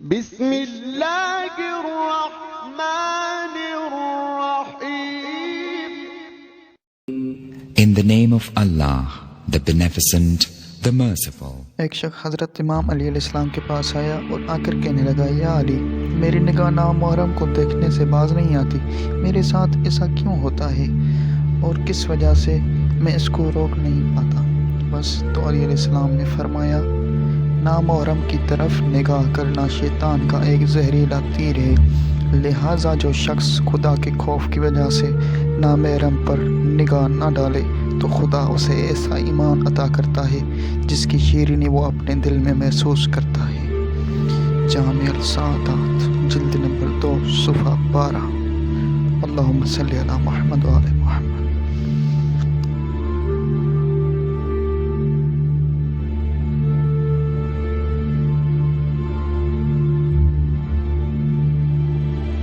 بسم اللہ الرحمن الرحیم. In the name of Allah, the Beneficent, the Merciful. ایک شخص حضرت امام علی علیہ السلام کے پاس آیا اور آ کر کہنے لگا، یا علی، میری نگاہ نامحرم کو دیکھنے سے باز نہیں آتی، میرے ساتھ ایسا کیوں ہوتا ہے اور کس وجہ سے میں اس کو روک نہیں پاتا؟ بس تو علی علیہ السلام نے فرمایا، نامحرم کی طرف نگاہ کرنا شیطان کا ایک زہریلا تیر ہے، لہٰذا جو شخص خدا کے خوف کی وجہ سے نامحرم پر نگاہ نہ ڈالے تو خدا اسے ایسا ایمان عطا کرتا ہے جس کی شیرینی وہ اپنے دل میں محسوس کرتا ہے۔ جامع السعادات، جلد نمبر 2، صفحہ 12۔ اللہم صلی علی محمد وآلہ